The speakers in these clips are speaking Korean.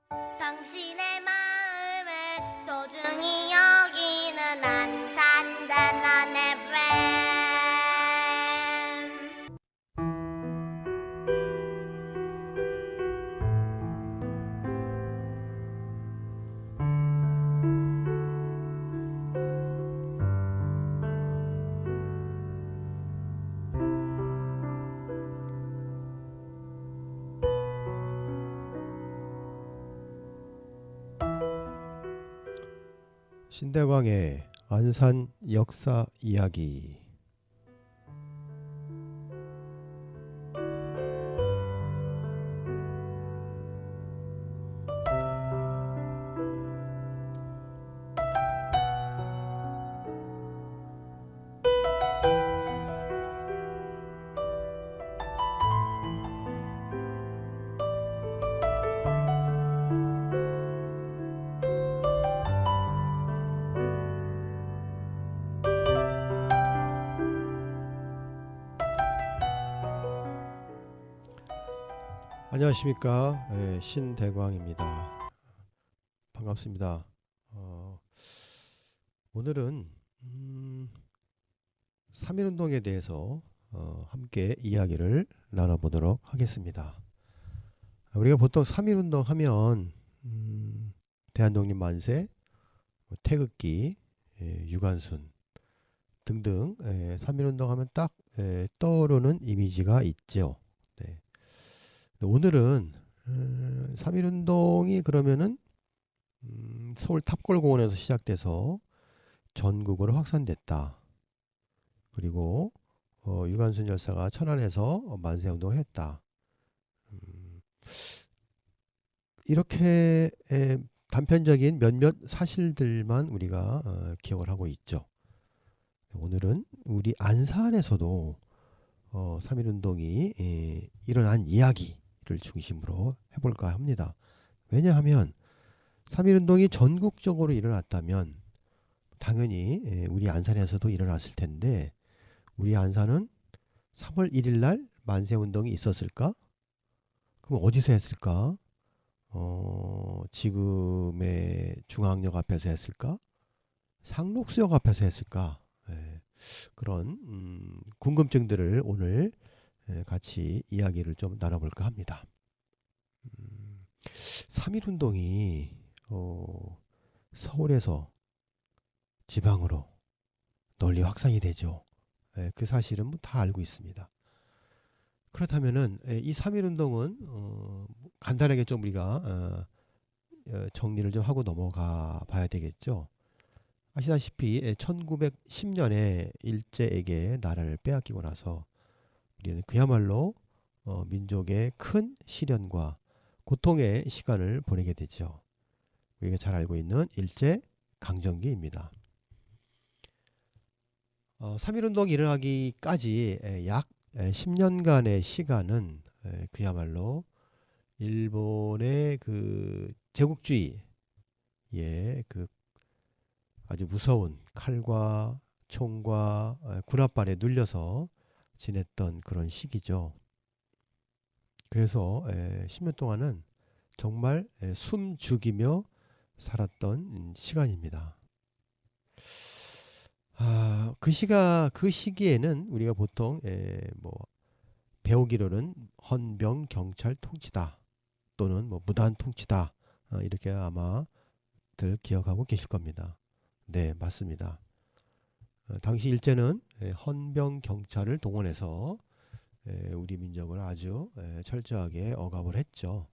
당신의 마음을 소중히 여기는 안산단원 FM. 신대광의 안산 역사 이야기. 안녕하십니까. 신대광입니다. 반갑습니다. 오늘은 3.1운동에 대해서 함께 이야기를 나눠보도록 하겠습니다. 우리가 보통 3.1운동 하면 대한독립 만세, 태극기, 유관순 등등 3.1운동 하면 딱 떠오르는 이미지가 있죠. 네. 오늘은 3.1운동이 그러면은 서울 탑골공원에서 시작돼서 전국으로 확산됐다. 그리고 유관순 열사가 천안에서 만세운동을 했다. 이렇게 단편적인 몇몇 사실들만 우리가 기억을 하고 있죠. 오늘은 우리 안산에서도 3.1운동이 일어난 이야기를 중심으로 해볼까 합니다. 왜냐하면 3.1운동이 전국적으로 일어났다면 당연히 우리 안산에서도 일어났을 텐데, 우리 안산은 3월 1일 날 만세운동이 있었을까? 그럼 어디서 했을까? 지금의 중앙역 앞에서 했을까? 상록수역 앞에서 했을까? 그런 궁금증들을 오늘 같이 이야기를 좀 나눠볼까 합니다. 3.1운동이 서울에서 지방으로 널리 확산이 되죠. 그 사실은 뭐 다 알고 있습니다. 그렇다면은 이 3.1운동은 간단하게 좀 우리가 정리를 좀 하고 넘어가 봐야 되겠죠. 아시다시피 1910년에 일제에게 나라를 빼앗기고 나서 우리는 그야말로 민족의 큰 시련과 고통의 시간을 보내게 되죠. 우리가 잘 알고 있는 일제 강점기입니다. 3.1운동이 일어나기까지 약 10년간의 시간은 그야말로 일본의 그 제국주의의 그 아주 무서운 칼과 총과 군합발에 눌려서 지냈던 그런 시기죠. 그래서 10년 동안은 정말 숨 죽이며 살았던 시간입니다. 그 시기에는 우리가 보통 뭐 배우기로는 헌병 경찰 통치다 또는 뭐 무단 통치다, 이렇게 아마들 기억하고 계실 겁니다. 네, 맞습니다. 당시 일제는 헌병 경찰을 동원해서 우리 민족을 아주 철저하게 억압을 했죠.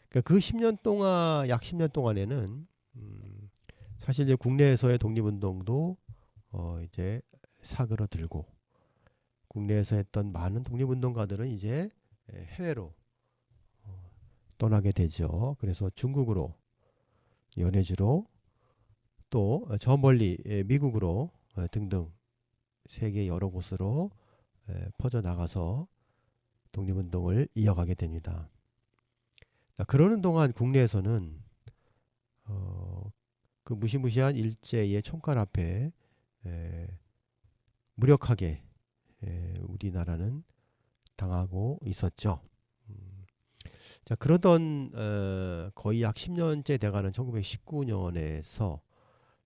그러니까 그 10년 동안, 약 10년 동안에는 사실 이제 국내에서의 독립운동도 이제 사그러들고, 국내에서 했던 많은 독립운동가들은 이제 해외로 떠나게 되죠. 그래서 중국으로, 연해주로, 또 저 멀리 미국으로 등등 세계 여러 곳으로 퍼져나가서 독립운동을 이어가게 됩니다. 그러는 동안 국내에서는 그 무시무시한 일제의 총칼 앞에 무력하게 우리나라는 당하고 있었죠. 자, 그러던 거의 약 10년째 돼가는 1919년에서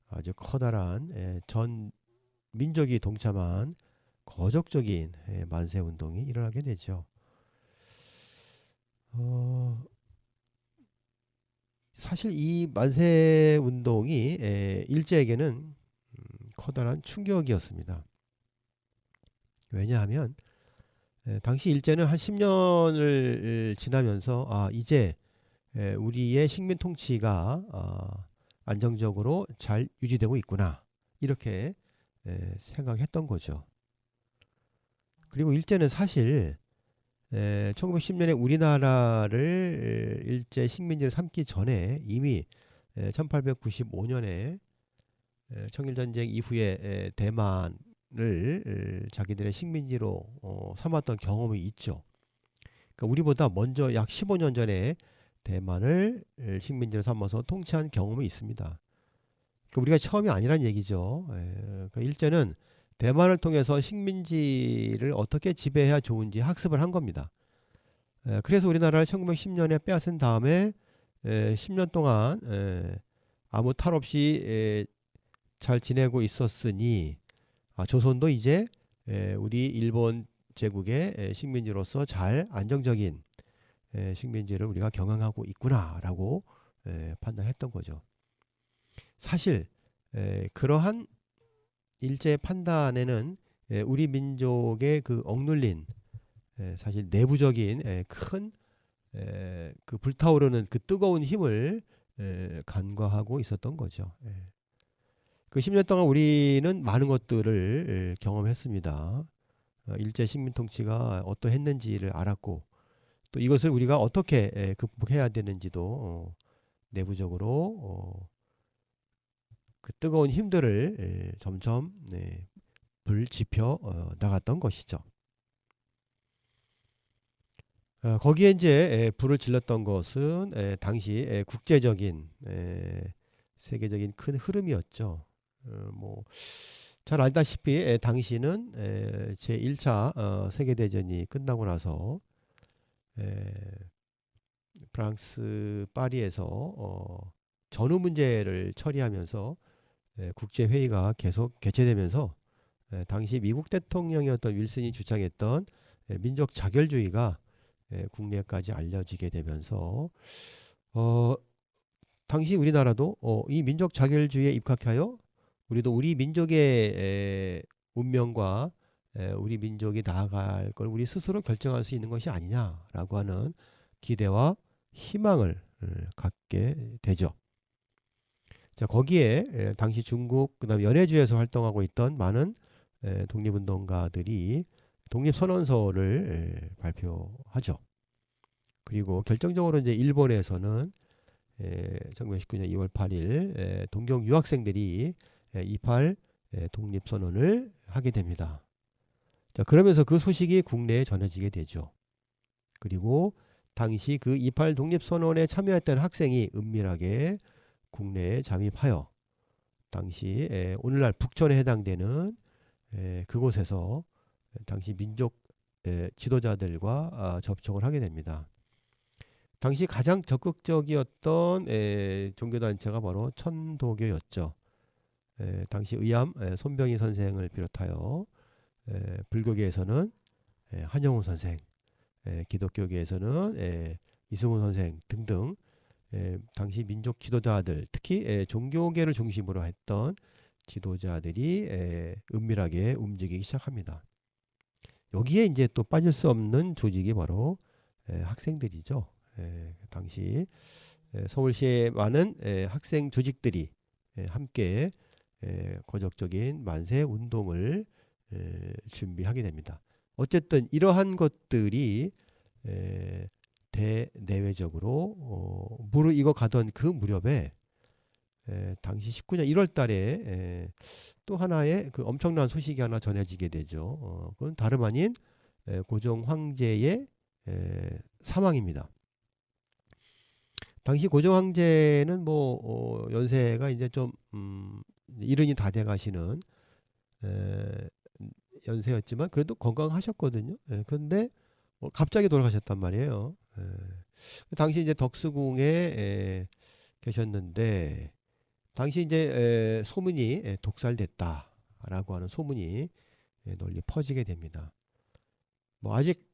아주 커다란 전 민족이 동참한 거적적인 만세 운동이 일어나게 되죠. 사실 이 만세 운동이 일제에게는 커다란 충격이었습니다. 왜냐하면 당시 일제는 한 10년을 지나면서 이제 우리의 식민 통치가 안정적으로 잘 유지되고 있구나, 이렇게 생각했던 거죠. 그리고 일제는 사실 1910년에 우리나라를 일제 식민지를 삼기 전에 이미 1895년에 청일전쟁 이후에 대만을 자기들의 식민지로 삼았던 경험이 있죠. 그러니까 우리보다 먼저 약 15년 전에 대만을 식민지로 삼아서 통치한 경험이 있습니다. 그러니까 우리가 처음이 아니란 얘기죠. 그러니까 일제는 대만을 통해서 식민지를 어떻게 지배해야 좋은지 학습을 한 겁니다. 그래서 우리나라를 1910년에 빼앗은 다음에 10년 동안 아무 탈 없이 잘 지내고 있었으니 조선도 이제 우리 일본 제국의 식민지로서 잘 안정적인 식민지를 우리가 경영하고 있구나라고 판단했던 거죠. 사실 그러한 일제 판단에는 우리 민족의 그 억눌린 사실 내부적인 큰 그 불타오르는 그 뜨거운 힘을 간과하고 있었던 거죠. 그 10년 동안 우리는 많은 것들을 경험했습니다. 일제 식민 통치가 어떠했는지를 알았고, 또 이것을 우리가 어떻게 극복해야 되는지도 내부적으로 그 뜨거운 힘들을 점점 불지펴 나갔던 것이죠. 거기에 이제 불을 질렀던 것은 당시 국제적인 세계적인 큰 흐름이었죠. 뭐 잘 알다시피 당시는 제1차 세계대전이 끝나고 나서 프랑스 파리에서 전후 문제를 처리하면서 국제회의가 계속 개최되면서 당시 미국 대통령이었던 윌슨이 주장했던 민족 자결주의가 국내까지 알려지게 되면서 당시 우리나라도 이 민족 자결주의에 입각하여 우리도 우리 민족의 운명과 우리 민족이 나아갈 걸 우리 스스로 결정할 수 있는 것이 아니냐라고 하는 기대와 희망을 갖게 되죠. 자, 거기에 당시 중국 그다음 연해주에서 활동하고 있던 많은 독립운동가들이 독립선언서를 발표하죠. 그리고 결정적으로 이제 일본에서는 1919년 2월 8일 동경 유학생들이 28 독립선언을 하게 됩니다. 자, 그러면서 그 소식이 국내에 전해지게 되죠. 그리고 당시 그 28 독립선언에 참여했던 학생이 은밀하게 국내에 잠입하여 당시 오늘날 북촌에 해당되는 그곳에서 당시 민족 지도자들과 접촉을 하게 됩니다. 당시 가장 적극적이었던 종교단체가 바로 천도교였죠. 당시 의암 손병희 선생을 비롯하여 불교계에서는 한영훈 선생, 기독교계에서는 이승훈 선생 등등 당시 민족 지도자들, 특히 종교계를 중심으로 했던 지도자들이 은밀하게 움직이기 시작합니다. 여기에 이제 또 빠질 수 없는 조직이 바로 학생들이죠. 당시 서울시의 많은 학생 조직들이 함께 거적적인 만세 운동을 준비하게 됩니다. 어쨌든 이러한 것들이 대내외적으로 무르익어 가던 그 무렵에 당시 19년 1월 달에 또 하나의 그 엄청난 소식이 하나 전해지게 되죠. 그건 다름 아닌 고종 황제의 사망입니다. 당시 고종 황제는 뭐 연세가 이제 좀 이른이 다 돼 가시는 연세였지만 그래도 건강하셨거든요. 그런데 갑자기 돌아가셨단 말이에요. 당시 이제 덕수궁에 계셨는데 당시 이제 소문이 독살됐다라고 하는 소문이 널리 퍼지게 됩니다. 뭐 아직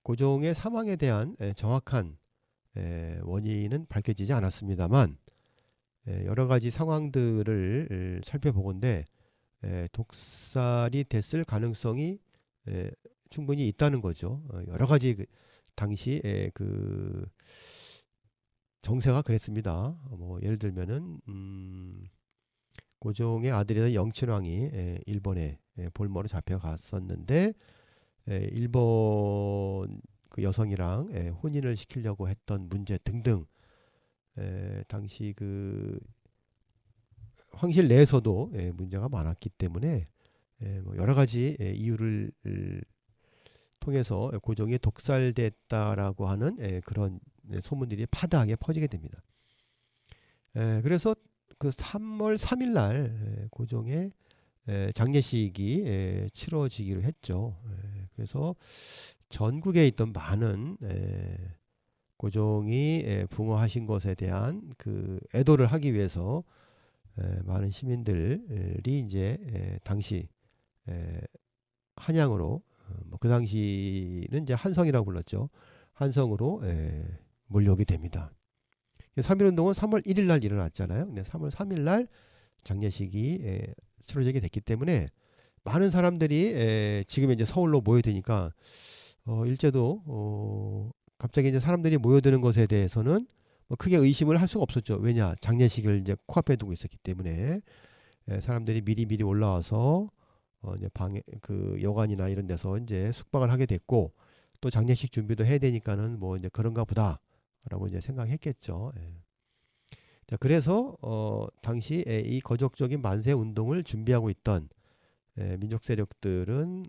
고종의 사망에 대한 정확한 원인은 밝혀지지 않았습니다만 여러 가지 상황들을 살펴보건대 독살이 됐을 가능성이 충분히 있다는 거죠. 여러 가지 당시 그 정세가 그랬습니다. 뭐 예를 들면은 고종의 아들이던 영친왕이 일본에 볼모로 잡혀갔었는데 일본 그 여성이랑 혼인을 시키려고 했던 문제 등등 당시 그 황실 내에서도 문제가 많았기 때문에 뭐 여러 가지 이유를 통해서 고종이 독살됐다라고 하는 그런 소문들이 파다하게 퍼지게 됩니다. 그래서 그 3월 3일 날 고종의 장례식이 치러지기로 했죠. 그래서 전국에 있던 많은 고종이 붕어하신 것에 대한 그 애도를 하기 위해서 많은 시민들이 이제 당시 한양으로 뭐 그 당시는 이제 한성이라고 불렀죠. 한성으로 몰려오게 됩니다. 3.1운동은 3월 1일 날 일어났잖아요. 근데 3월 3일 날 장례식이 치러지게 됐기 때문에 많은 사람들이 지금 이제 서울로 모여드니까 일제도 갑자기 이제 사람들이 모여드는 것에 대해서는 뭐 크게 의심을 할 수가 없었죠. 왜냐, 장례식을 이제 코앞에 두고 있었기 때문에 사람들이 미리 올라와서 이제 방에 그 여관이나 이런 데서 이제 숙박을 하게 됐고 또 장례식 준비도 해야 되니까는 뭐 이제 그런가 보다라고 이제 생각했겠죠. 자, 그래서 당시 이 거적적인 만세 운동을 준비하고 있던 민족 세력들은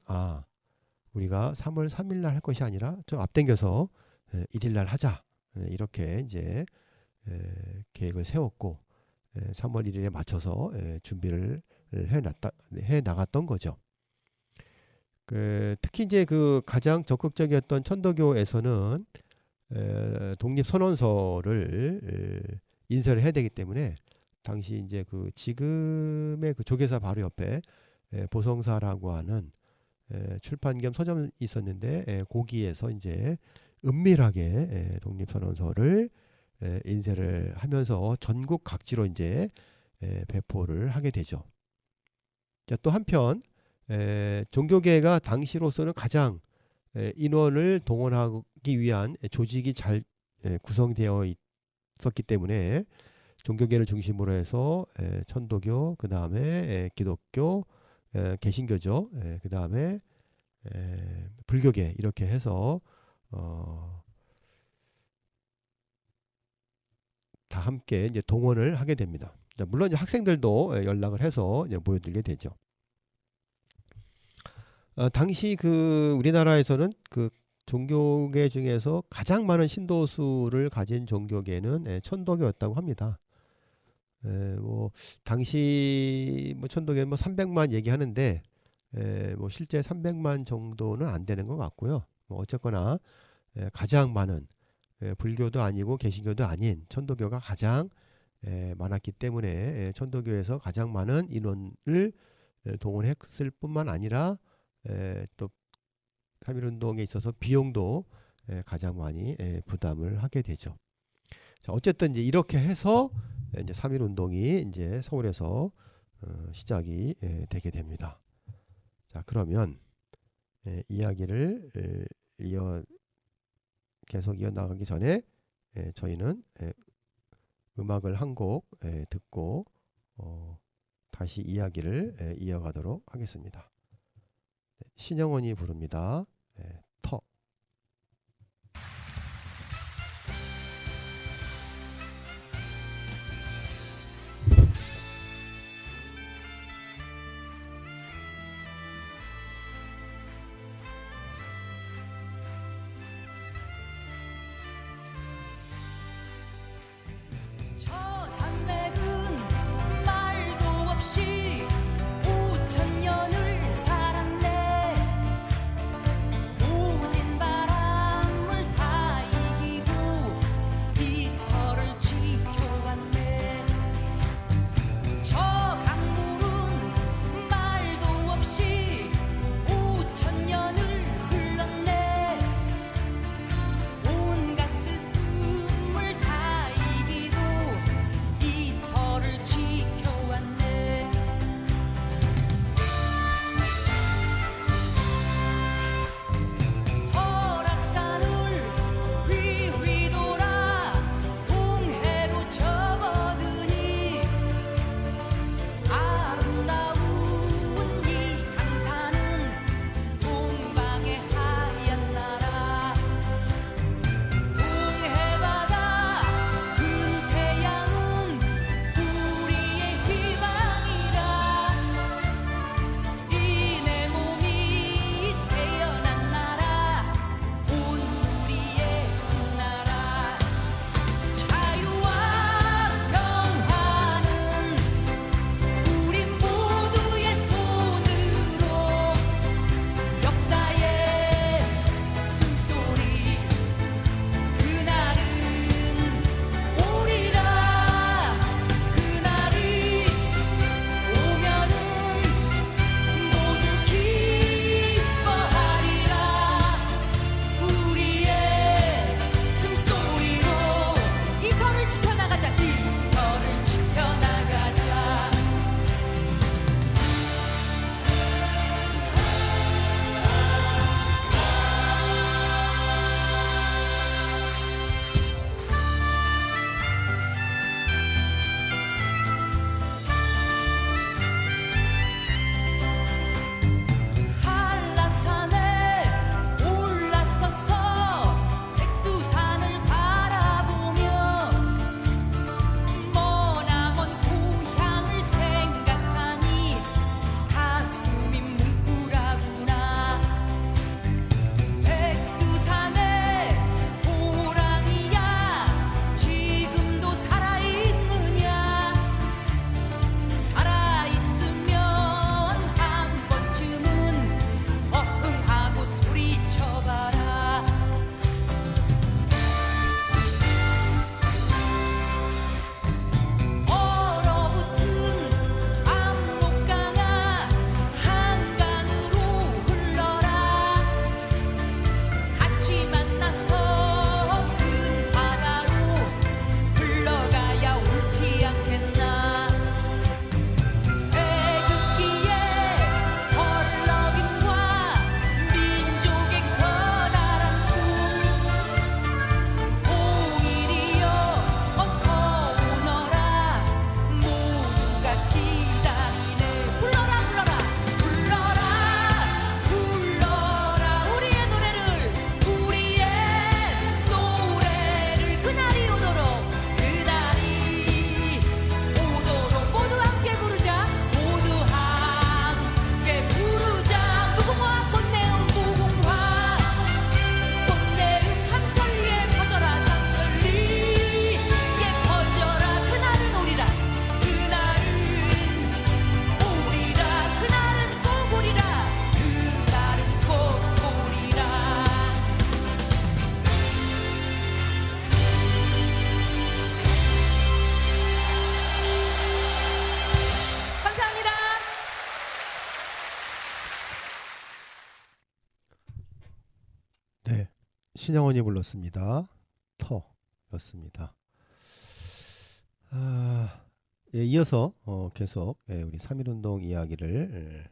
우리가 3월 3일 날 할 것이 아니라 좀 앞당겨서 1일 날 하자. 이렇게 이제 계획을 세웠고 3월 1일에 맞춰서 준비를 해 나갔던 거죠. 특히 이제 그 가장 적극적이었던 천도교에서는 독립선언서를 인쇄를 해야 되기 때문에 당시 이제 그 지금의 그 조계사 바로 옆에 보성사라고 하는 출판 겸 서점이 있었는데 거기에서 이제 은밀하게 독립선언서를 인쇄를 하면서 전국 각지로 이제 배포를 하게 되죠. 자, 또 한편 종교계가 당시로서는 가장 인원을 동원하기 위한 조직이 잘 구성되어 있었기 때문에 종교계를 중심으로 해서 천도교, 그 다음에 기독교, 개신교죠. 그 다음에 불교계 이렇게 해서 다 함께 이제 동원을 하게 됩니다. 물론 이제 학생들도 연락을 해서 이제 모여들게 되죠. 당시 그 우리나라에서는 그 종교계 중에서 가장 많은 신도수를 가진 종교계는 천도교였다고 합니다. 뭐 당시 뭐 천도교는 뭐 300만 얘기하는데 뭐 실제 300만 정도는 안 되는 것 같고요. 뭐 어쨌거나 가장 많은 불교도 아니고 개신교도 아닌 천도교가 가장 많았기 때문에 천도교에서 가장 많은 인원을 동원했을 뿐만 아니라 또 3.1운동에 있어서 비용도 가장 많이 부담을 하게 되죠. 자, 어쨌든 이제 이렇게 해서 이제 3.1운동이 이제 서울에서 시작이 되게 됩니다. 자, 그러면 이야기를 계속 이어나가기 전에 저희는 음악을 한 곡 듣고 다시 이야기를 이어가도록 하겠습니다. 신영원이 부릅니다. 터. 저 산맥은 말도 없이 5,000년을 살았네. 모진 바람을 다 이기고 신영원이 불렀습니다. 터였습니다. 예, 이어서 계속 우리 3.1운동 이야기를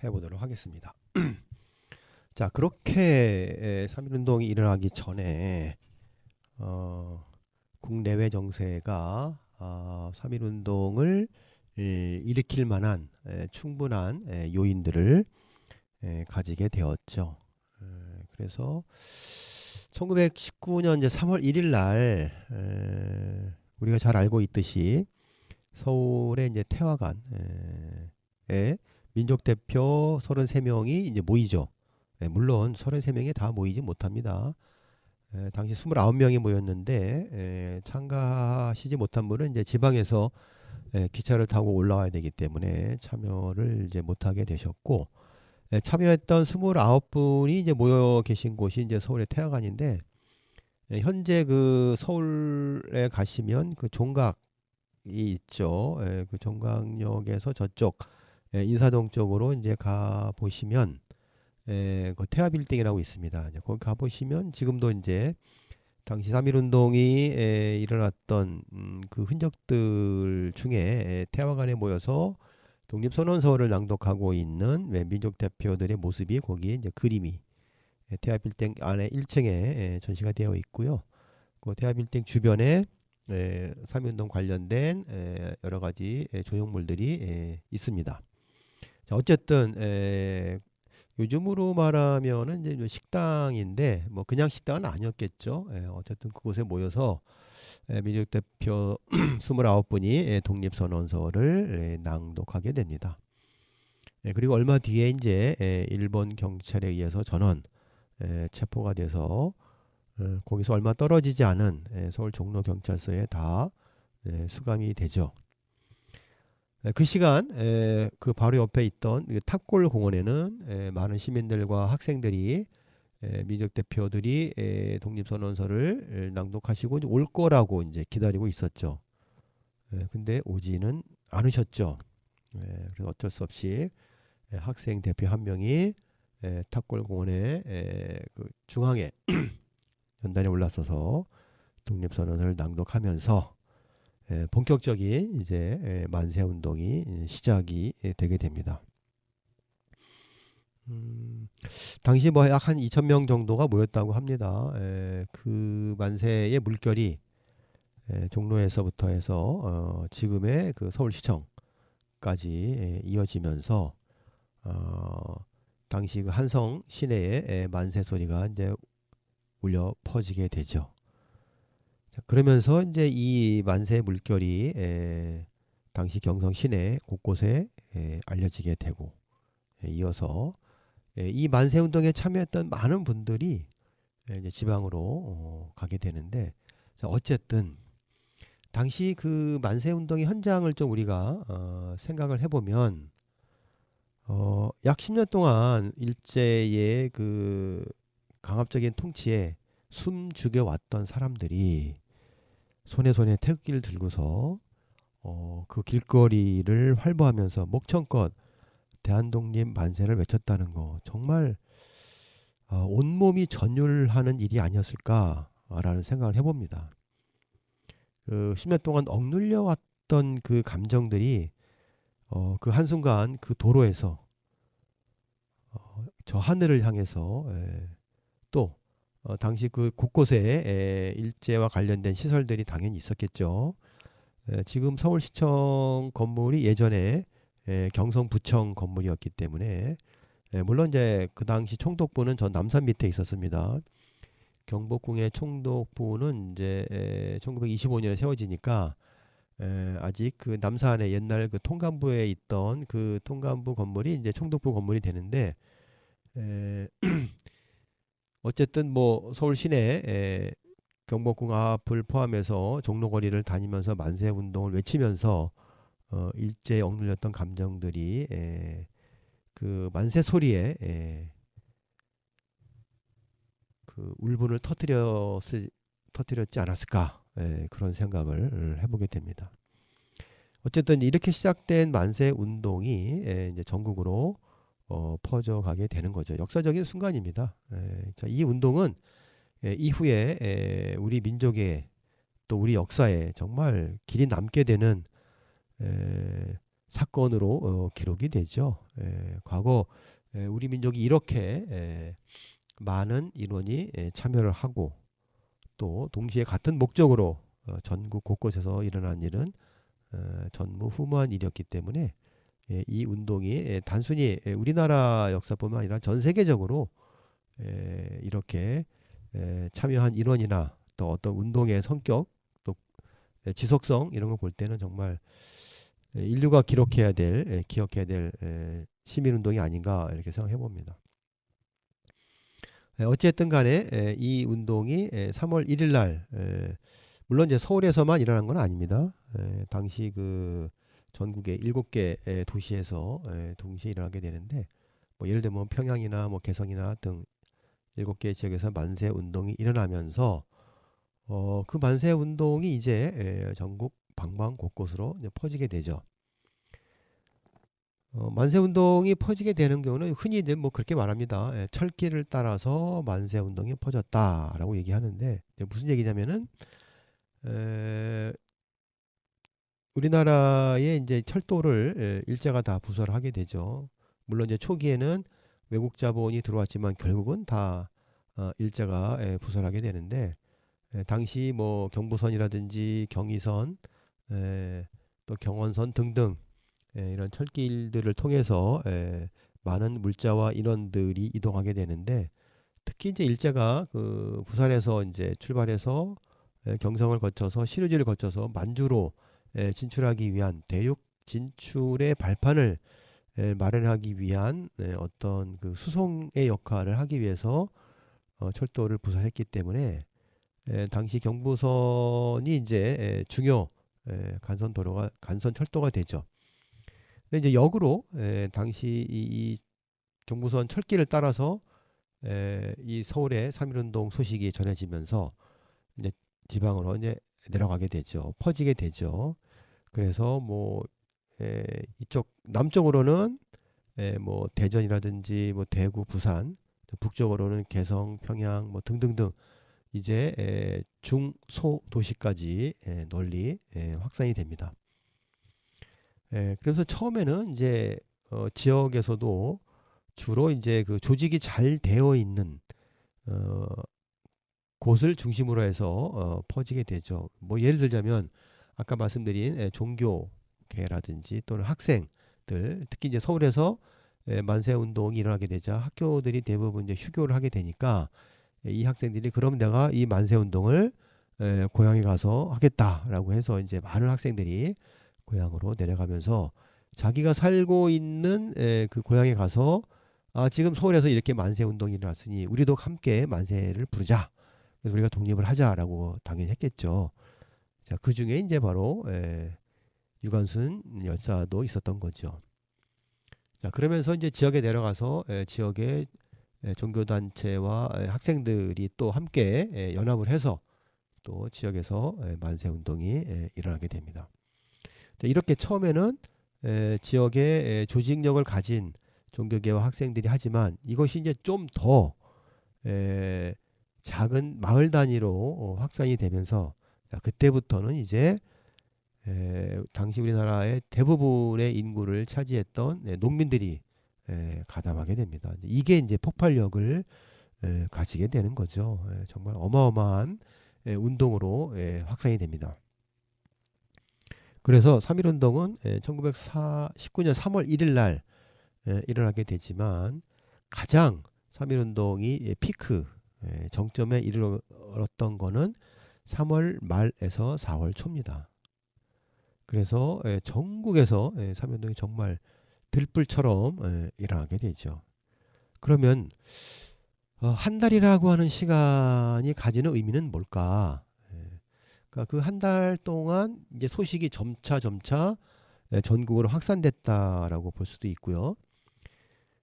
해보도록 하겠습니다. 자, 그렇게 3.1운동이 일어나기 전에 국내외 정세가 3.1운동을 일으킬 만한 충분한 요인들을 가지게 되었죠. 그래서 1919년 이제 3월 1일 날 우리가 잘 알고 있듯이 서울의 이제 태화관에 민족 대표 33명이 이제 모이죠. 물론 33명이 다 모이지 못합니다. 당시 29명이 모였는데 참가하시지 못한 분은 이제 지방에서 기차를 타고 올라와야 되기 때문에 참여를 이제 못하게 되셨고, 참여했던 29분이 이제 모여 계신 곳이 이제 서울의 태화관인데, 현재 그 서울에 가시면 그 종각이 있죠. 그 종각역에서 저쪽 인사동 쪽으로 이제 가 보시면 그 태화 빌딩이라고 있습니다. 이제 거기 가 보시면 지금도 이제 당시 3.1운동이 일어났던 그 흔적들 중에 태화관에 모여서 독립선언서를 낭독하고 있는 민족 대표들의 모습이 거기에 이제 그림이 태화 빌딩 안에 1층에 전시가 되어 있고요. 그 태화 빌딩 주변에 3.1운동 관련된 여러 가지 조형물들이 있습니다. 자, 어쨌든 요즘으로 말하면은 이제 식당인데 뭐 그냥 식당은 아니었겠죠. 어쨌든 그곳에 모여서 민족 대표 29분이 독립선언서를 낭독하게 됩니다. 그리고 얼마 뒤에 이제 일본 경찰에 의해서 전원 체포가 돼서 거기서 얼마 떨어지지 않은 서울 종로 경찰서에 다 수감이 되죠. 그 시간 그 바로 옆에 있던 탑골 공원에는 많은 시민들과 학생들이 민족 대표들이 독립선언서를 낭독하시고 올 거라고 이제 기다리고 있었죠. 근데 오지는 않으셨죠. 그래서 어쩔 수 없이 학생 대표 한 명이 탑골 공원의 그 중앙에 연단에 올라서서 독립선언을 낭독하면서 본격적인 이제 만세 운동이 시작이 되게 됩니다. 당시 뭐 약 한 2,000명 정도가 모였다고 합니다. 그 만세의 물결이 종로에서부터 해서 지금의 그 서울시청까지 이어지면서 당시 그 한성 시내에 만세 소리가 이제 울려 퍼지게 되죠. 그러면서 이제 이 만세 물결이 당시 경성 시내 곳곳에 알려지게 되고, 이어서 이 만세 운동에 참여했던 많은 분들이 이제 지방으로 가게 되는데, 자, 어쨌든 당시 그 만세 운동의 현장을 좀 우리가 생각을 해보면 약 10년 동안 일제의 그 강압적인 통치에 숨죽여 왔던 사람들이 손에 태극기를 들고서 그 길거리를 활보하면서 목청껏 대한독립 만세를 외쳤다는 거, 정말 온몸이 전율하는 일이 아니었을까라는 생각을 해봅니다. 그 10년 동안 억눌려 왔던 그 감정들이 그 한순간 그 도로에서 저 하늘을 향해서 또 당시 그 곳곳에 일제와 관련된 시설들이 당연히 있었겠죠. 지금 서울시청 건물이 예전에 경성부청 건물이었기 때문에, 물론 이제 그 당시 총독부는 전 남산 밑에 있었습니다. 경복궁의 총독부는 이제 1925년에 세워지니까 아직 그 남산의 옛날 그 통감부에 있던 그 통감부 건물이 이제 총독부 건물이 되는데, 어쨌든 뭐 서울 시내 경복궁 앞을 포함해서 종로거리를 다니면서 만세 운동을 외치면서 일제에 억눌렸던 감정들이 그 만세 소리에 그 울분을 터뜨렸지 않았을까, 그런 생각을 해보게 됩니다. 어쨌든 이렇게 시작된 만세 운동이 이제 전국으로 퍼져가게 되는 거죠. 역사적인 순간입니다. 자, 이 운동은 이후에 우리 민족의 또 우리 역사에 정말 길이 남게 되는 사건으로 기록이 되죠. 과거 우리 민족이 이렇게 많은 인원이 참여를 하고 또 동시에 같은 목적으로 전국 곳곳에서 일어난 일은 전무후무한 일이었기 때문에 이 운동이 단순히 우리나라 역사뿐만 아니라 전 세계적으로 이렇게 참여한 인원이나 또 어떤 운동의 성격 또 지속성 이런 걸 볼 때는 정말 인류가 기억해야 될 시민운동이 아닌가 이렇게 생각해 봅니다. 어쨌든 간에 이 운동이 3월 1일 날 물론 이제 서울에서만 일어난 건 아닙니다. 당시 그 전국의 7개 도시에서 동시에 일어나게 되는데 뭐 예를 들면 평양이나 뭐 개성이나 등 7개 지역에서 만세 운동이 일어나면서 그 만세 운동이 이제 전국 방방 곳곳으로 이제 퍼지게 되죠. 만세 운동이 퍼지게 되는 경우는 흔히 이제 뭐 그렇게 말합니다. 철길을 따라서 만세 운동이 퍼졌다라고 얘기하는데 무슨 얘기냐면은 우리나라의 이제 철도를 일제가 다 부설을 하게 되죠. 물론 이제 초기에는 외국 자본이 들어왔지만 결국은 다 일제가 부설하게 되는데 당시 뭐 경부선이라든지 경의선 또 경원선 등등 이런 철길들을 통해서 많은 물자와 인원들이 이동하게 되는데 특히 이제 일제가 그 부산에서 이제 출발해서 경성을 거쳐서 신의주를 거쳐서 만주로 진출하기 위한 대륙 진출의 발판을 마련하기 위한 어떤 그 수송의 역할을 하기 위해서 철도를 부설했기 때문에 당시 경부선이 이제 중요 간선 철도가 되죠. 근데 이제 역으로 당시 이 경부선 철길을 따라서 이 서울의 3.1운동 소식이 전해지면서 이제 지방으로 이제 내려가게 되죠. 퍼지게 되죠. 그래서 뭐 이쪽 남쪽으로는 뭐 대전이라든지 뭐 대구, 부산, 북쪽으로는 개성, 평양 뭐 등등등 이제 중소 도시까지 널리 확산이 됩니다. 그래서 처음에는 이제 지역에서도 주로 이제 그 조직이 잘 되어 있는 곳을 중심으로 해서 퍼지게 되죠. 뭐 예를 들자면 아까 말씀드린 종교계라든지 또는 학생들 특히 이제 서울에서 만세 운동이 일어나게 되자 학교들이 대부분 이제 휴교를 하게 되니까 이 학생들이 그럼 내가 이 만세 운동을 고향에 가서 하겠다라고 해서 이제 많은 학생들이 고향으로 내려가면서 자기가 살고 있는 그 고향에 가서 지금 서울에서 이렇게 만세 운동이 일어났으니 우리도 함께 만세를 부르자. 그래서 우리가 독립을 하자라고 당연히 했겠죠. 자, 그 중에 이제 바로 유관순 열사도 있었던 거죠. 자, 그러면서 이제 지역에 내려가서 지역의 종교단체와 학생들이 또 함께 연합을 해서 또 지역에서 만세 운동이 일어나게 됩니다. 자, 이렇게 처음에는 지역의 조직력을 가진 종교계와 학생들이 하지만 이것이 이제 좀 더 작은 마을 단위로 확산이 되면서 그때부터는 이제 당시 우리나라의 대부분의 인구를 차지했던 농민들이 가담하게 됩니다. 이게 이제 폭발력을 가지게 되는 거죠. 정말 어마어마한 운동으로 확산이 됩니다. 그래서 3.1운동은 1919년 3월 1일 날 일어나게 되지만 가장 3.1운동이 피크 정점에 이르렀던 거는 3월 말에서 4월 초입니다. 그래서 전국에서 3.1운동이 정말 들불처럼 일어나게 되죠. 그러면 한 달이라고 하는 시간이 가지는 의미는 뭘까? 그러니까 그 한 달 동안 이제 소식이 점차 전국으로 확산됐다라고 볼 수도 있고요.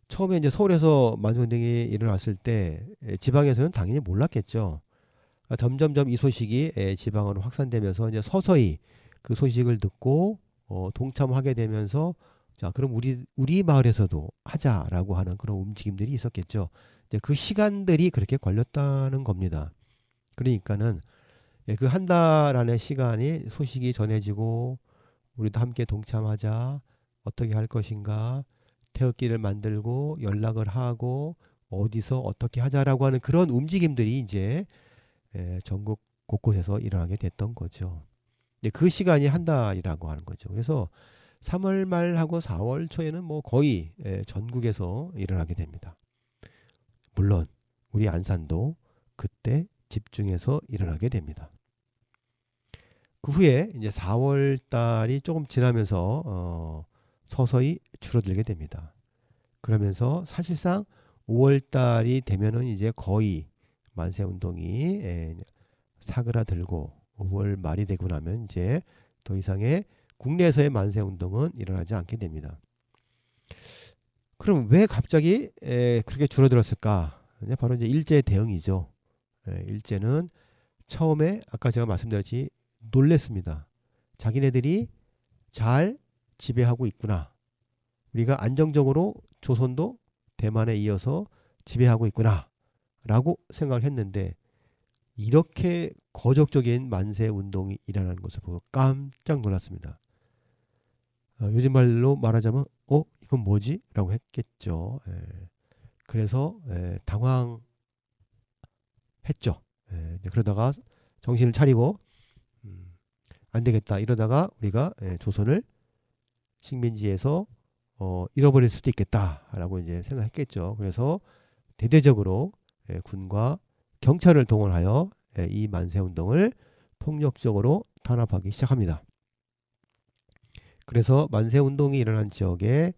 처음에 이제 서울에서 만세운동이 일어났을 때 지방에서는 당연히 몰랐겠죠. 점점점 이 소식이 지방으로 확산되면서 이제 서서히 그 소식을 듣고 동참하게 되면서 자 그럼 우리 마을에서도 하자라고 하는 그런 움직임들이 있었겠죠. 이제 그 시간들이 그렇게 걸렸다는 겁니다. 그러니까는 그 한 달 안의 시간이 소식이 전해지고 우리도 함께 동참하자. 어떻게 할 것인가. 태극기를 만들고 연락을 하고 어디서 어떻게 하자라고 하는 그런 움직임들이 이제 전국 곳곳에서 일어나게 됐던 거죠. 그 시간이 한 달이라고 하는 거죠. 그래서 3월 말하고 4월 초에는 뭐 거의 전국에서 일어나게 됩니다. 물론 우리 안산도 그때 집중해서 일어나게 됩니다. 그 후에 이제 4월 달이 조금 지나면서 서서히 줄어들게 됩니다. 그러면서 사실상 5월 달이 되면은 이제 거의 만세운동이 사그라들고 5월 말이 되고 나면 이제 더 이상의 국내에서의 만세운동은 일어나지 않게 됩니다. 그럼 왜 갑자기 그렇게 줄어들었을까? 바로 이제 일제 대응이죠. 일제는 처음에 아까 제가 말씀드렸지 놀랬습니다. 자기네들이 잘 지배하고 있구나. 우리가 안정적으로 조선도 대만에 이어서 지배하고 있구나 라고 생각을 했는데 이렇게 거적적인 만세 운동이 일어나는 것을 보고 깜짝 놀랐습니다. 요즘 말로 말하자면 이건 뭐지? 라고 했겠죠. 그래서 당황했죠. 그러다가 정신을 차리고 안 되겠다 이러다가 우리가 조선을 식민지에서 잃어버릴 수도 있겠다라고 이제 생각했겠죠. 그래서 대대적으로 군과 경찰을 동원하여 이 만세운동을 폭력적으로 탄압하기 시작합니다. 그래서 만세운동이 일어난 지역에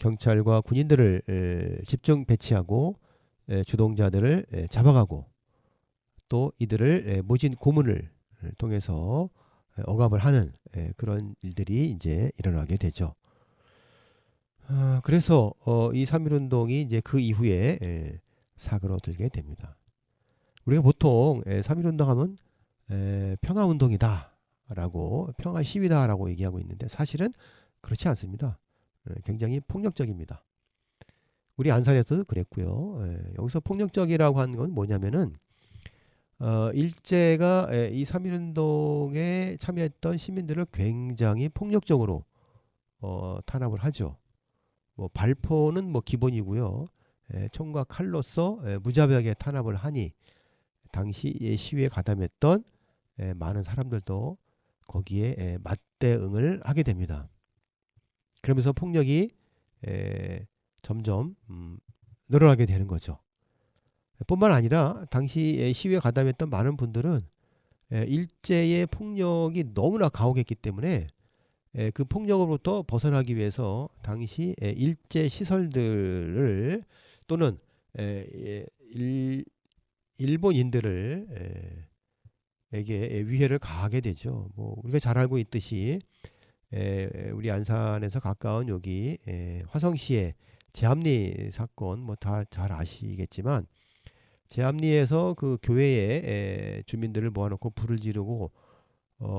경찰과 군인들을 집중 배치하고 주동자들을 잡아가고 또 이들을 모진 고문을 통해서 억압을 하는 그런 일들이 이제 일어나게 되죠. 그래서 이 3.1운동이 이제 그 이후에 사그러들게 됩니다. 우리가 보통 3.1운동 하면 평화운동이다 라고 평화 시위다 라고 얘기하고 있는데 사실은 그렇지 않습니다. 굉장히 폭력적입니다. 우리 안산에서도 그랬고요. 여기서 폭력적이라고 하는 건 뭐냐면은 일제가 이 3.1운동에 참여했던 시민들을 굉장히 폭력적으로 탄압을 하죠. 뭐 발포는 뭐 기본이고요. 총과 칼로서 무자비하게 탄압을 하니 당시 시위에 가담했던 많은 사람들도 거기에 맞대응을 하게 됩니다. 그러면서 폭력이 점점 늘어나게 되는 거죠. 뿐만 아니라 당시 시위에 가담했던 많은 분들은 일제의 폭력이 너무나 가혹했기 때문에 그 폭력으로부터 벗어나기 위해서 당시 일제 시설들을 또는 일본인들을 에게 위해를 가하게 되죠. 뭐 우리가 잘 알고 있듯이 우리 안산에서 가까운 여기 화성시의 제암리 사건 뭐 다 잘 아시겠지만 제암리에서 그 교회에 주민들을 모아놓고 불을 지르고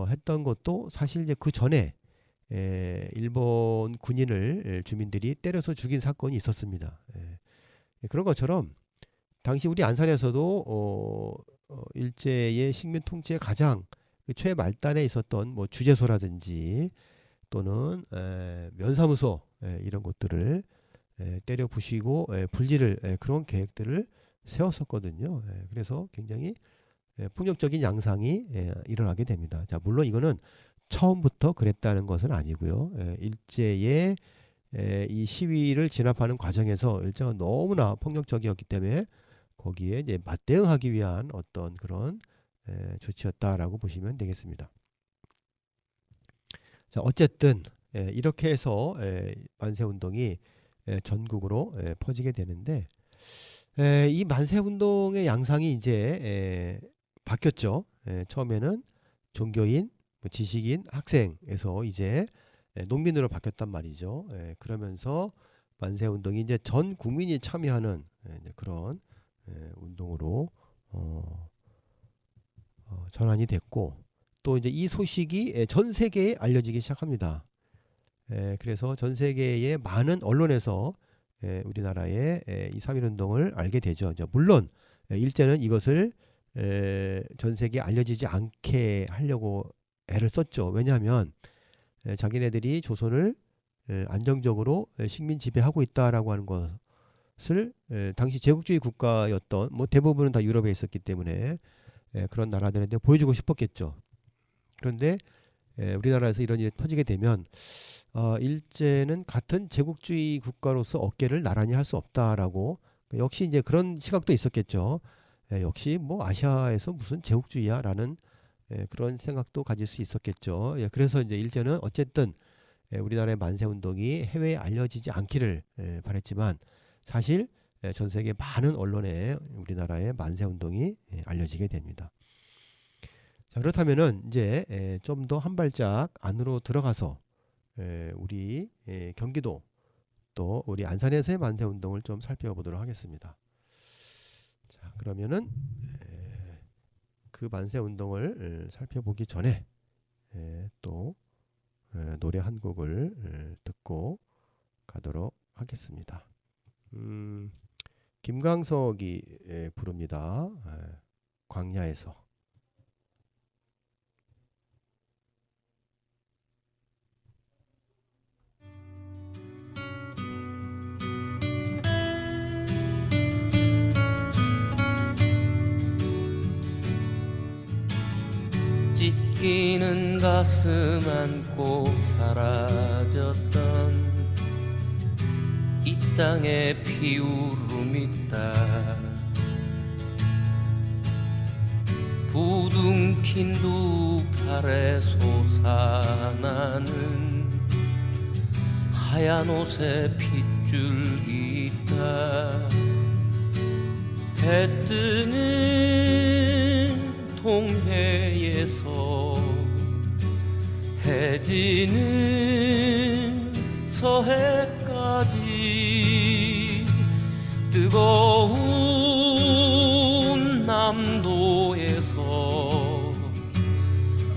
했던 것도 사실 이제 그 전에 일본 군인을 주민들이 때려서 죽인 사건이 있었습니다. 그런 것처럼 당시 우리 안산에서도 일제의 식민 통치의 가장 그 최말단에 있었던 뭐 주재소라든지 또는 면사무소 이런 것들을 때려 부시고 불지를 그런 계획들을 세웠었거든요. 그래서 굉장히 폭력적인 양상이 일어나게 됩니다. 자, 물론 이거는 처음부터 그랬다는 것은 아니고요. 일제의 이 시위를 진압하는 과정에서 일제가 너무나 폭력적이었기 때문에 거기에 이제 맞대응하기 위한 어떤 그런 조치였다라고 보시면 되겠습니다. 자, 어쨌든 이렇게 해서 만세운동이 전국으로 퍼지게 되는데 이 만세운동의 양상이 이제 바뀌었죠. 처음에는 종교인, 지식인, 학생에서 이제 농민으로 바뀌었단 말이죠. 그러면서 만세운동이 이제 전 국민이 참여하는 그런 운동으로 전환이 됐고 또 이제 이 소식이 전 세계에 알려지기 시작합니다. 그래서 전 세계의 많은 언론에서 우리나라의 이 3.1운동을 알게 되죠. 물론 일제는 이것을 전 세계에 알려지지 않게 하려고 애를 썼죠. 왜냐하면 자기네들이 조선을 안정적으로 식민 지배하고 있다라고 하는 것을 당시 제국주의 국가였던 뭐 대부분은 다 유럽에 있었기 때문에 그런 나라들한테 보여주고 싶었겠죠. 그런데 우리나라에서 이런 일이 터지게 되면 일제는 같은 제국주의 국가로서 어깨를 나란히 할 수 없다라고 역시 이제 그런 시각도 있었겠죠. 역시 뭐 아시아에서 무슨 제국주의야라는 그런 생각도 가질 수 있었겠죠. 그래서 이제 일제는 어쨌든 우리나라의 만세 운동이 해외에 알려지지 않기를 바랬지만 사실 전 세계 많은 언론에 우리나라의 만세 운동이 알려지게 됩니다. 자, 그렇다면은 이제 좀 더 한 발짝 안으로 들어가서 우리 경기도 또 우리 안산에서의 만세 운동을 좀 살펴보도록 하겠습니다. 자, 그러면은 그 만세 운동을 살펴보기 전에 또 노래 한 곡을 듣고 가도록 하겠습니다. 김광석이 부릅니다. 광야에서. 찢기는 가슴 안고 사라졌던 이 땅에 피울음 있다. 부둥킨 두 팔에 솟아나는 하얀 옷에 핏줄이 있다. 해 뜨는 동해에서 해지는 서해까지 뜨거운 남도에서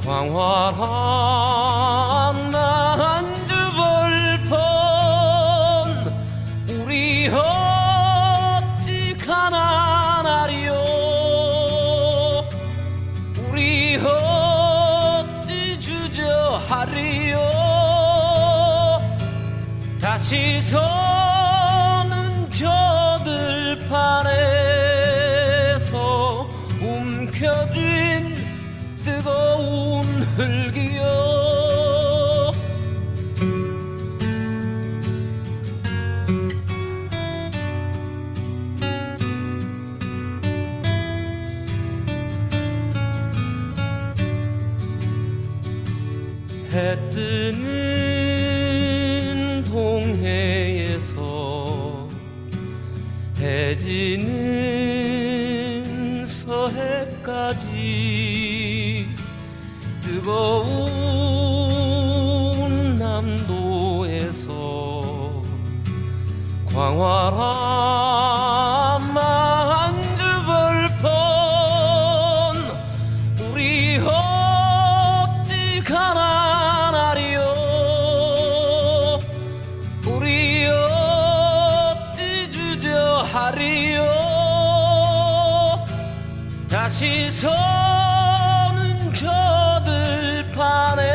광활한 만주벌판 우리 어찌 가난하리요. 우리 어찌 주저하리요. 다시 서는 저 들판에서 움켜쥔 뜨거운 흙이요. 해 뜨는 동해에서 해지는 서해까지 뜨거운 남도에서 광활한 만주벌판 우리 어찌 가난하리요. 우리 어찌 주저하리요. 다시 서는 저 들판에서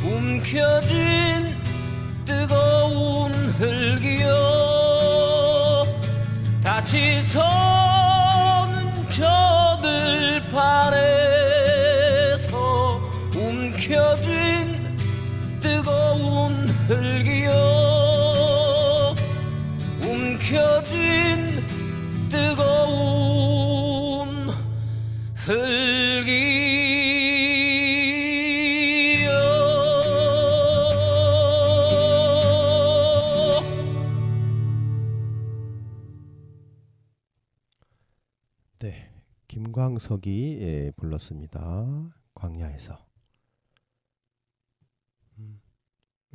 움켜쥔 뜨거운 흙이요. 다시 서는 저 들판에서 움켜쥔 뜨거운 흙이요. 움켜쥔 뜨거운 흙이요. 네, 김광석이 불렀습니다. 광야에서.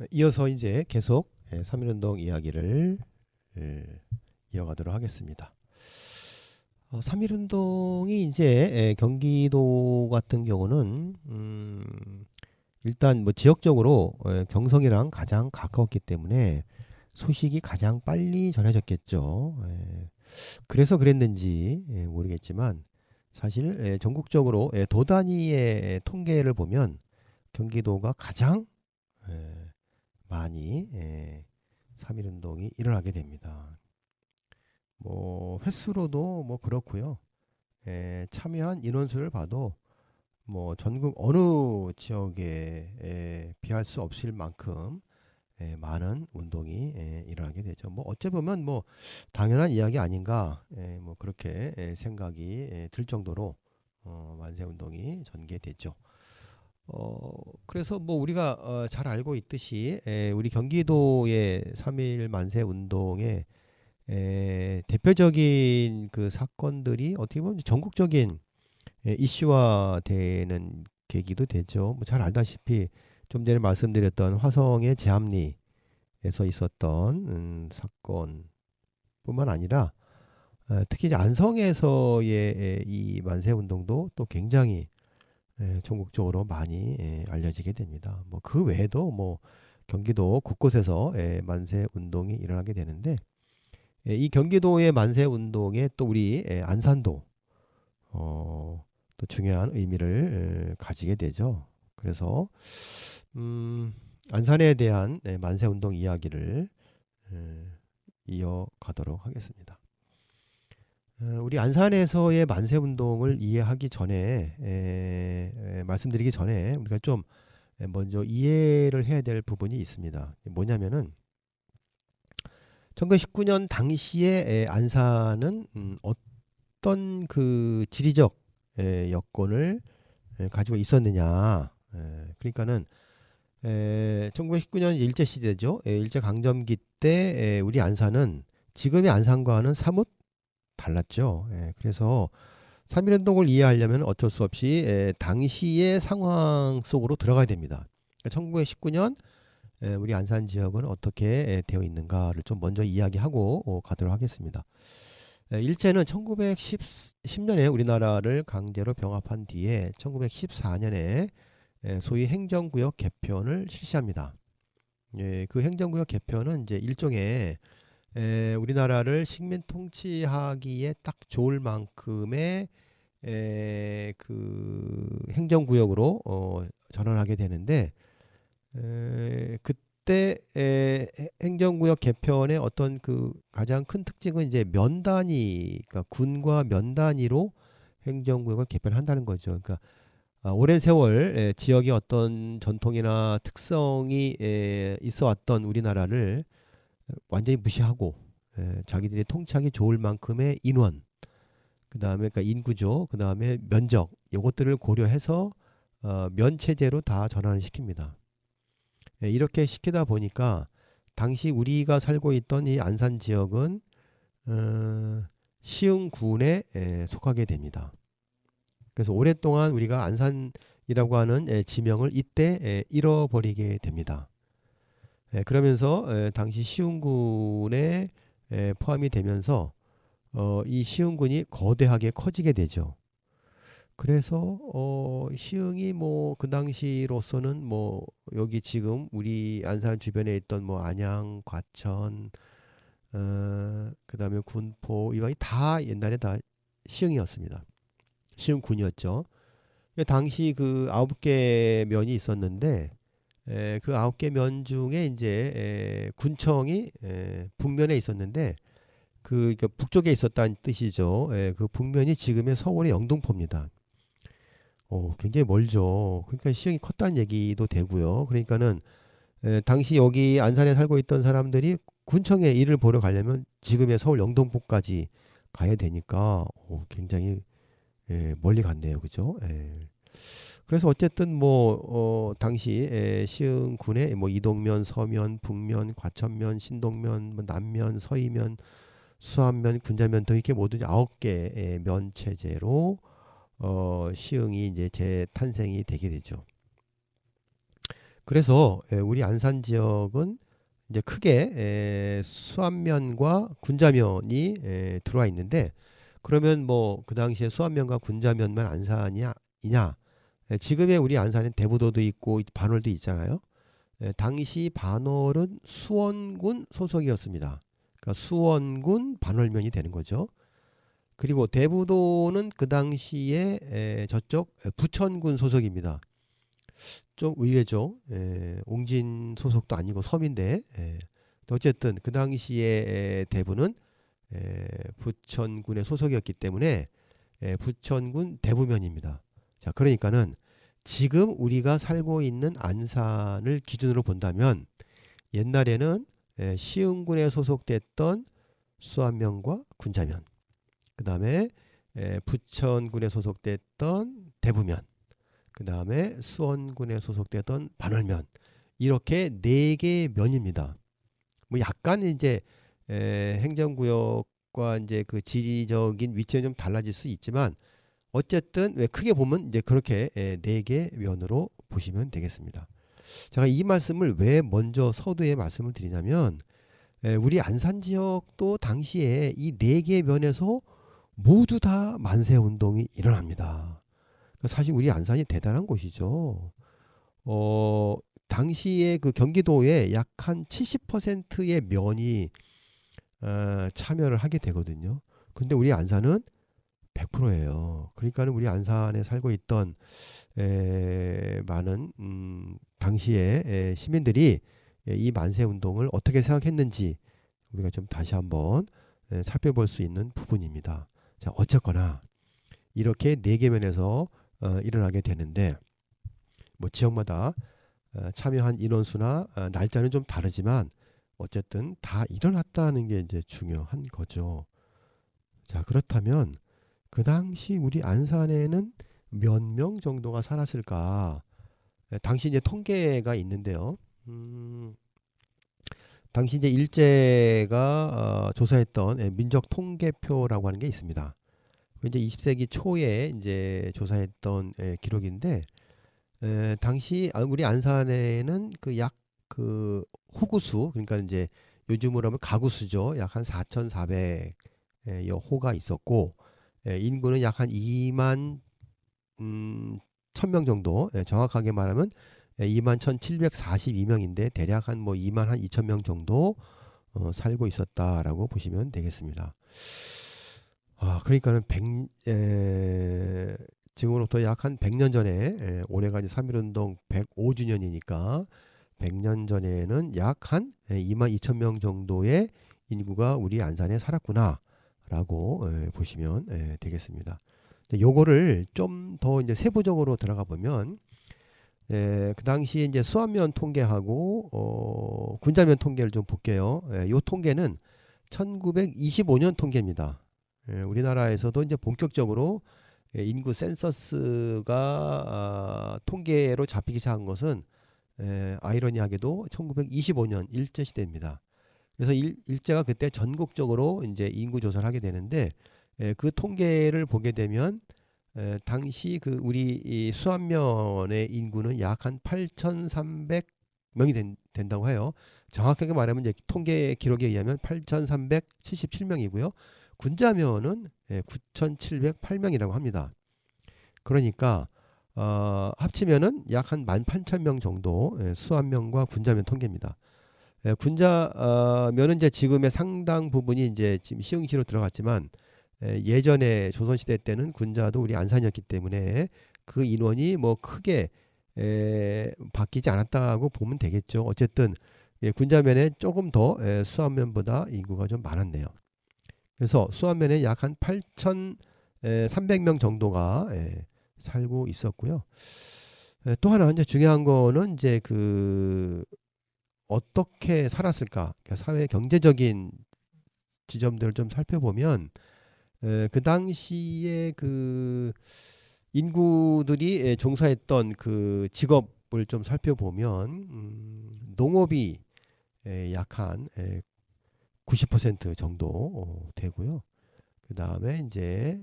이어서 이제 계속 3.1운동 이야기를 이어가도록 하겠습니다. 3.1운동이 이제 경기도 같은 경우는 일단 뭐 지역적으로 경성이랑 가장 가까웠기 때문에 소식이 가장 빨리 전해졌겠죠. 그래서 그랬는지 모르겠지만 사실 전국적으로 도 단위의 통계를 보면 경기도가 가장 많이 3.1운동이 일어나게 됩니다. 뭐 횟수로도 뭐 그렇고요. 참여한 인원수를 봐도 뭐 전국 어느 지역에 비할 수 없을 만큼 많은 운동이 일어나게 되죠. 뭐 어째 보면 뭐 당연한 이야기 아닌가 뭐 그렇게 생각이 들 정도로 만세 운동이 전개됐죠. 그래서 뭐 우리가 잘 알고 있듯이 우리 경기도의 3.1 만세 운동의 대표적인 그 사건들이 어떻게 보면 전국적인 이슈화되는 계기도 되죠. 뭐 잘 알다시피 좀 전에 말씀드렸던 화성의 제암리에서 있었던 사건뿐만 아니라 특히 이제 안성에서의 이 만세 운동도 또 굉장히 전국적으로 많이 알려지게 됩니다. 뭐 그 외에도 뭐 경기도 곳곳에서 만세 운동이 일어나게 되는데 이 경기도의 만세 운동에 또 우리 안산도 또 중요한 의미를 가지게 되죠. 그래서 안산에 대한 만세 운동 이야기를 이어가도록 하겠습니다. 우리 안산에서의 만세 운동을 이해하기 전에 말씀드리기 전에 우리가 좀 먼저 이해를 해야 될 부분이 있습니다. 뭐냐면은 1919년 당시에 안산은 어떤 그 지리적 여건을 가지고 있었느냐. 그러니까는 1919년 일제 시대죠. 일제 강점기 때 우리 안산은 지금의 안산과는 사뭇 달랐죠. 그래서 3.1운동을 이해하려면 어쩔 수 없이 당시의 상황 속으로 들어가야 됩니다. 1919년 우리 안산 지역은 어떻게 되어 있는가를 좀 먼저 이야기하고 가도록 하겠습니다. 일제는 1910년에 우리나라를 강제로 병합한 뒤에 1914년에 소위 행정구역 개편을 실시합니다. 그 행정구역 개편은 이제 일종의 우리나라를 식민 통치하기에 딱 좋을 만큼의 그 행정구역으로 전환하게 되는데 그때 행정구역 개편의 어떤 그 가장 큰 특징은 이제 면 단위, 그러니까 군과 면 단위로 행정구역을 개편한다는 거죠. 그러니까 오랜 세월 지역의 어떤 전통이나 특성이 있어 왔던 우리나라를 완전히 무시하고 자기들이 통치하기 좋을 만큼의 인원, 그 다음에 그러니까 인구죠, 그 다음에 면적, 요것들을 고려해서 면 체제로 다 전환을 시킵니다. 이렇게 시키다 보니까 당시 우리가 살고 있던 이 안산 지역은 시흥군에 속하게 됩니다. 그래서 오랫동안 우리가 안산이라고 하는 지명을 이때 잃어버리게 됩니다. 그러면서 당시 시흥군에 포함이 되면서 이 시흥군이 거대하게 커지게 되죠. 그래서 시흥이 뭐 그 당시로서는 뭐 여기 지금 우리 안산 주변에 있던 뭐 안양, 과천, 그다음에 군포 이거 다 옛날에 다 시흥이었습니다. 시흥군이었죠. 당시 그 9개 면이 있었는데 그 9개 면 중에 이제 군청이 북면에 있었는데 그 북쪽에 있었다는 뜻이죠. 그 북면이 지금의 서울의 영등포입니다. 굉장히 멀죠. 그러니까 시흥이 컸다는 얘기도 되고요. 그러니까는 당시 여기 안산에 살고 있던 사람들이 군청에 일을 보러 가려면 지금의 서울 영등포까지 가야 되니까 굉장히 멀리 갔네요. 그죠? 그래서 어쨌든 뭐 당시 시흥군에 뭐 이동면, 서면, 북면, 과천면, 신동면, 뭐 남면, 서이면, 수안면, 군자면 등 이렇게 모두 9개의 면 체제로 시흥이 이제 재탄생이 되게 되죠. 그래서 우리 안산 지역은 이제 크게 수안면과 군자면이 들어와 있는데, 그러면 뭐 그 당시에 수안면과 군자면만 안산이냐? 지금의 우리 안산엔 대부도도 있고 반월도 있잖아요. 당시 반월은 수원군 소속이었습니다. 그러니까 수원군 반월면이 되는 거죠. 그리고 대부도는 그 당시에 저쪽 부천군 소속입니다. 좀 의외죠. 옹진 소속도 아니고 섬인데 어쨌든 그 당시에 대부는 부천군의 소속이었기 때문에 부천군 대부면입니다. 자, 그러니까는 지금 우리가 살고 있는 안산을 기준으로 본다면 옛날에는 시흥군에 소속됐던 수안면과 군자면, 그 다음에 부천군에 소속됐던 대부면, 그 다음에 수원군에 소속됐던 반월면, 이렇게 4개 면입니다. 뭐 약간 이제 행정구역과 이제 그 지리적인 위치는 좀 달라질 수 있지만 어쨌든 크게 보면 이제 그렇게 4개 면으로 보시면 되겠습니다. 제가 이 말씀을 왜 먼저 서두에 말씀을 드리냐면 우리 안산 지역도 당시에 이 4개 면에서 모두 다 만세운동이 일어납니다. 사실 우리 안산이 대단한 곳이죠. 당시에 그 경기도에 약 한 70%의 면이 참여를 하게 되거든요. 근데 우리 안산은 100%예요. 그러니까는 우리 안산에 살고 있던 많은 당시에 시민들이 이 만세 운동을 어떻게 생각했는지 우리가 좀 다시 한번 살펴볼 수 있는 부분입니다. 자, 어쨌거나 이렇게 4개 면에서 일어나게 되는데 뭐 지역마다 참여한 인원수나 날짜는 좀 다르지만 어쨌든 다 일어났다는 게 이제 중요한 거죠. 자, 그렇다면 그 당시 우리 안산에는 몇 명 정도가 살았을까? 당시 이제 통계가 있는데요. 당시 이제 일제가 조사했던 민족 통계표라고 하는 게 있습니다. 이제 20세기 초에 이제 조사했던 기록인데 당시 우리 안산에는 그 호구수, 그러니까 이제 요즘으로 하면 가구수죠. 약 한 4,400여 호가 있었고 인구는 약 한 2만 1,000명 정도, 정확하게 말하면 2만 1,742명인데 대략 한 뭐 2만 한 2,000명 정도 살고 있었다라고 보시면 되겠습니다. 그러니까는 지금으로부터 약 한 100년 전에 올해가 이제 3.1운동 105주년이니까 100년 전에는 약 한 2만 2천 명 정도의 인구가 우리 안산에 살았구나라고 보시면 되겠습니다. 요거를 좀 더 이제 세부적으로 들어가 보면 그 당시에 이제 수안면 통계하고 군자면 통계를 좀 볼게요. 요 통계는 1925년 통계입니다. 우리나라에서도 이제 본격적으로 인구 센서스가 통계로 잡히기 시작한 것은 아이러니하게도 1925년 일제시대입니다. 그래서 일제가 그때 전국적으로 이제 인구 조사를 하게 되는데 그 통계를 보게 되면 당시 그 우리 이 수안면의 인구는 약 한 8,300명이 된다고 해요. 정확하게 말하면 이제 통계 기록에 의하면 8,377명이고요. 군자면은 9,708명이라고 합니다. 그러니까 합치면은 약 한 18,000명 정도 수안면과 군자면 통계입니다. 군자면은 이제 지금의 상당 부분이 이제 지금 시흥시로 들어갔지만 예전에 조선시대 때는 군자도 우리 안산이었기 때문에 그 인원이 뭐 크게 바뀌지 않았다고 보면 되겠죠. 어쨌든 군자면에 조금 더 수안면보다 인구가 좀 많았네요. 그래서 수안면에 약 한 8,300명 정도가 살고 있었고요. 또 하나 이제 중요한 거는 이제 그 어떻게 살았을까? 그러니까 사회 경제적인 지점들을 좀 살펴보면 그 당시에 그 인구들이 종사했던 그 직업을 좀 살펴보면 농업이 약 한 90% 정도 되고요. 그 다음에 이제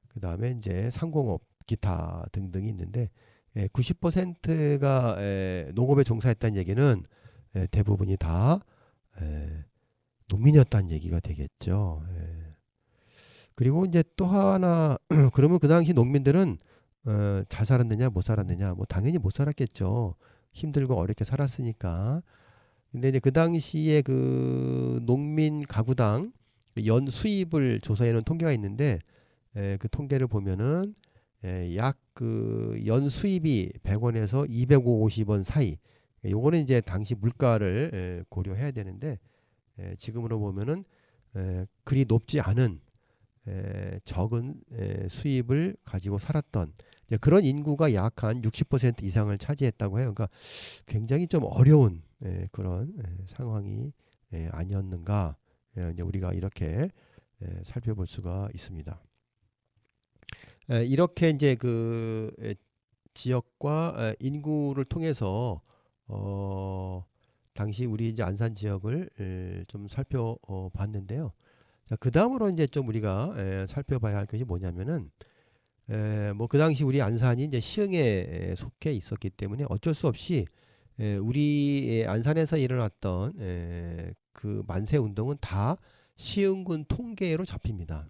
그 다음에 이제 상공업, 기타 등등이 있는데 90%가 농업에 종사했다는 얘기는 대부분이 다 농민이었다는 얘기가 되겠죠. 그리고 이제 또 하나 그러면 그 당시 농민들은 잘 살았느냐 못 살았느냐, 뭐 당연히 못 살았겠죠. 힘들고 어렵게 살았으니까. 근데 이제 그 당시에 그 농민 가구당 연 수입을 조사해 놓은 통계가 있는데 그 통계를 보면은 약 그 연 수입이 100원에서 250원 사이. 요거는 이제 당시 물가를 고려해야 되는데 지금으로 보면은 그리 높지 않은 적은 수입을 가지고 살았던 이제 그런 인구가 약 한 60% 이상을 차지했다고 해요. 그러니까 굉장히 좀 어려운 그런 상황이 아니었는가 이제 우리가 이렇게 살펴볼 수가 있습니다. 이렇게 이제 그 지역과 인구를 통해서 당시 우리 이제 안산 지역을 좀 살펴봤는데요. 자, 그 다음으로 이제 좀 우리가 살펴봐야 할 것이 뭐냐면은 뭐 그 당시 우리 안산이 이제 시흥에 속해 있었기 때문에 어쩔 수 없이 우리 안산에서 일어났던 그 만세 운동은 다 시흥군 통계로 잡힙니다.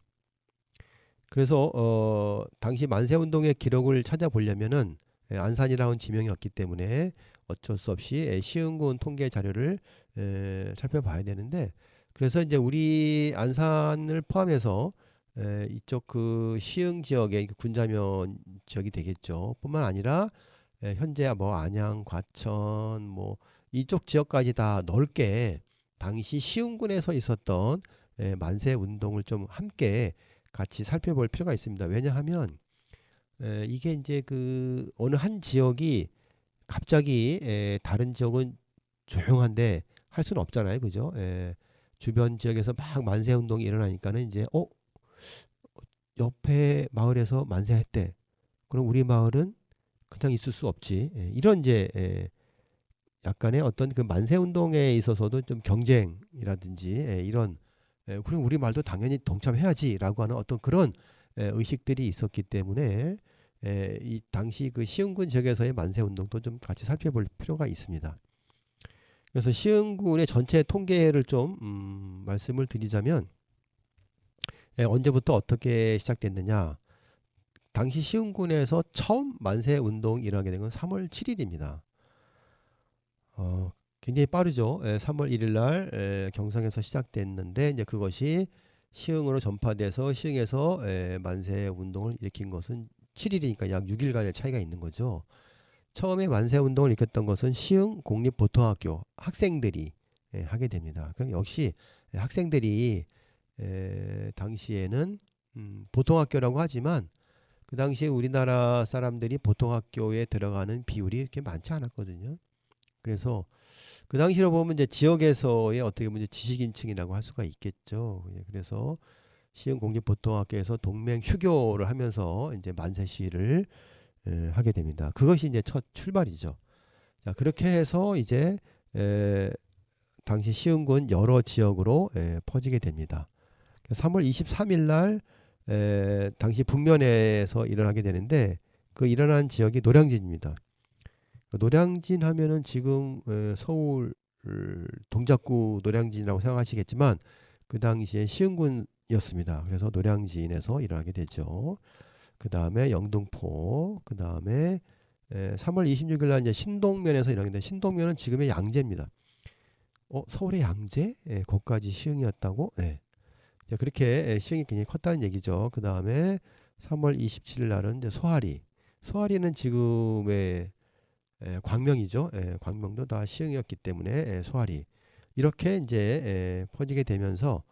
그래서 당시 만세 운동의 기록을 찾아보려면은 안산이라는 지명이 없기 때문에 어쩔 수 없이 시흥군 통계 자료를 살펴봐야 되는데 그래서 이제 우리 안산을 포함해서 이쪽 그 시흥 지역의 군자면 지역이 되겠죠. 뿐만 아니라 현재 뭐 안양, 과천 뭐 이쪽 지역까지 다 넓게 당시 시흥군에서 있었던 만세 운동을 좀 함께 같이 살펴볼 필요가 있습니다. 왜냐하면 이게 이제 그 어느 한 지역이 갑자기 다른 지역은 조용한데 할 수는 없잖아요, 그죠? 주변 지역에서 막 만세 운동이 일어나니까는 이제 옆에 마을에서 만세했대. 그럼 우리 마을은 그냥 있을 수 없지. 이런 이제 약간의 어떤 그 만세 운동에 있어서도 좀 경쟁이라든지 이런 그럼 우리 말도 당연히 동참해야지라고 하는 어떤 그런 의식들이 있었기 때문에 이 당시 그 시흥군 지역에서의 만세 운동도 좀 같이 살펴볼 필요가 있습니다. 그래서 시흥군의 전체 통계를 좀 말씀을 드리자면 언제부터 어떻게 시작됐느냐. 당시 시흥군에서 처음 만세 운동이 일어나게 된 건 3월 7일입니다. 굉장히 빠르죠. 3월 1일 날 경상에서 시작됐는데 이제 그것이 시흥으로 전파돼서 시흥에서 만세 운동을 일으킨 것은 7일이니까 약 6일간의 차이가 있는 거죠. 처음에 만세 운동을 일으켰던 것은 시흥 공립보통학교 학생들이 하게 됩니다. 그럼 역시 학생들이 당시에는 보통학교라고 하지만 그 당시에 우리나라 사람들이 보통학교에 들어가는 비율이 이렇게 많지 않았거든요. 그래서 그 당시로 보면 이제 지역에서의 어떻게 보면 지식인층이라고 할 수가 있겠죠. 그래서 시흥 공립보통학교에서 동맹 휴교를 하면서 이제 만세 시위를 하게 됩니다. 그것이 이제 첫 출발이죠. 자, 그렇게 해서 이제 당시 시흥군 여러 지역으로 퍼지게 됩니다. 3월 23일 날 당시 북면에서 일어나게 되는데 그 일어난 지역이 노량진입니다. 노량진 하면은 지금 서울 동작구 노량진이라고 생각하시겠지만 그 당시에 시흥군이었습니다. 그래서 노량진에서 일어나게 되죠. 그 다음에 영등포, 그 다음에 3월 26일 날 이제 신동면에서 일어나게 된 신동면은 지금의 양재입니다. 서울의 양재? 거기까지 시흥이었다고? 네. 그렇게 시흥이 굉장히 컸다는 얘기죠. 그 다음에 3월 27일 날은 이제 소아리. 소아리는 지금의 광명이죠. 광명도 다 시흥이었기 때문에 소아리. 이렇게 이제 퍼지게 되면서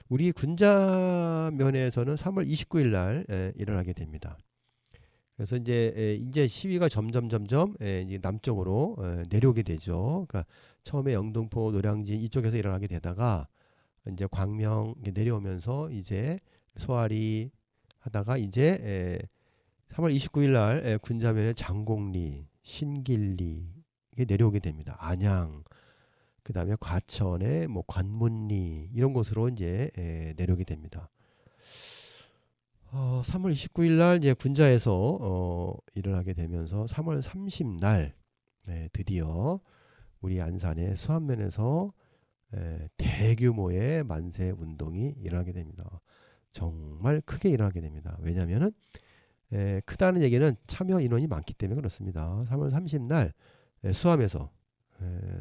우리 군자면에서는 3월 29일 날 일어나게 됩니다. 그래서 이제 시위가 점점 이제 남쪽으로 내려오게 되죠. 그러니까 처음에 영등포, 노량진 이쪽에서 일어나게 되다가 이제 광명 내려오면서 이제 소아리 하다가 이제 3월 29일 날 군자면에 장곡리, 신길리 이게 내려오게 됩니다. 안양, 그 다음에 과천에 뭐 관문리 이런 곳으로 이제 내려오게 됩니다. 3월 29일 날 이제 군자에서 일어나게 되면서 3월 30일 날 드디어 우리 안산의 수안면에서 대규모의 만세 운동이 일어나게 됩니다. 정말 크게 일어나게 됩니다. 왜냐하면은 크다는 얘기는 참여 인원이 많기 때문에 그렇습니다. 3월 30일 날 수암에서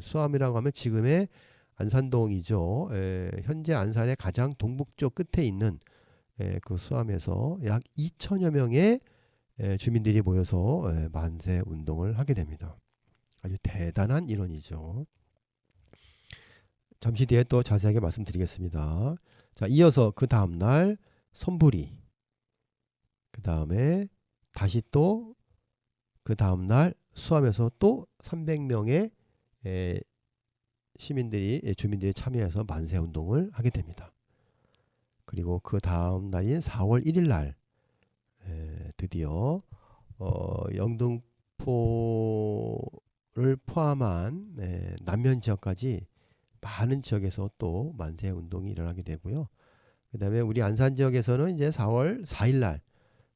수암이라고 하면 지금의 안산동이죠. 현재 안산의 가장 동북쪽 끝에 있는 그 수암에서 약 2천여 명의 주민들이 모여서 만세 운동을 하게 됩니다. 아주 대단한 인원이죠. 잠시 뒤에 또 자세하게 말씀드리겠습니다. 자, 이어서 그 다음날 선부리, 그 다음에 다시 또 그 다음날 수암에서 또 300명의 주민들이 참여해서 만세 운동을 하게 됩니다. 그리고 그 다음 날인 4월 1일 날 드디어 영등포를 포함한 남면 지역까지 많은 지역에서 또 만세 운동이 일어나게 되고요. 그 다음에 우리 안산 지역에서는 이제 4월 4일 날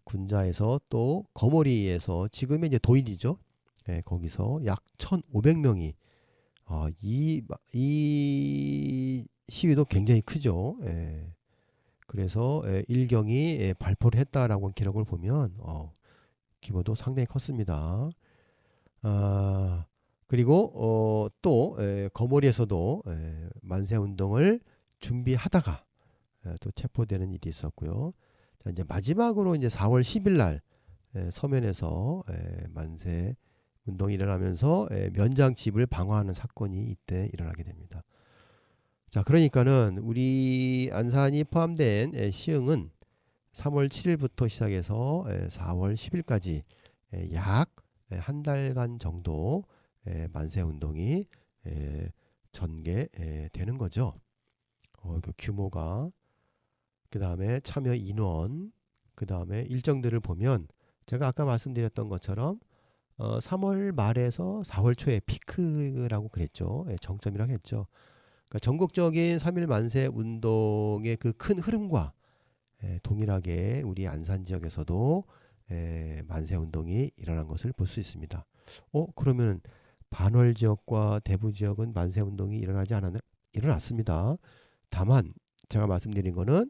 군자에서 또 거머리에서 지금의 이제 도인이죠. 거기서 약 1,500명이 이 시위도 굉장히 크죠. 그래서 일경이 발포를 했다라고 기록을 보면 규모도 상당히 컸습니다. 그리고 또 거머리에서도 만세 운동을 준비하다가 또 체포되는 일이 있었고요. 자, 이제 마지막으로 이제 4월 10일 날 서면에서 만세 운동이 일어나면서 면장 집을 방어하는 사건이 이때 일어나게 됩니다. 자, 그러니까는 우리 안산이 포함된 시흥은 3월 7일부터 시작해서 4월 10일까지 약 한 달간 정도 만세 운동이 전개되는 거죠. 그 규모가, 그 다음에 참여 인원, 그 다음에 일정들을 보면 제가 아까 말씀드렸던 것처럼 3월 말에서 4월 초에 피크라고 그랬죠. 정점이라고 했죠. 그러니까 전국적인 3.1 만세 운동의 그 큰 흐름과 동일하게 우리 안산 지역에서도 만세 운동이 일어난 것을 볼 수 있습니다. 그러면 반월 지역과 대부 지역은 만세 운동이 일어났습니다. 다만 제가 말씀드린 거는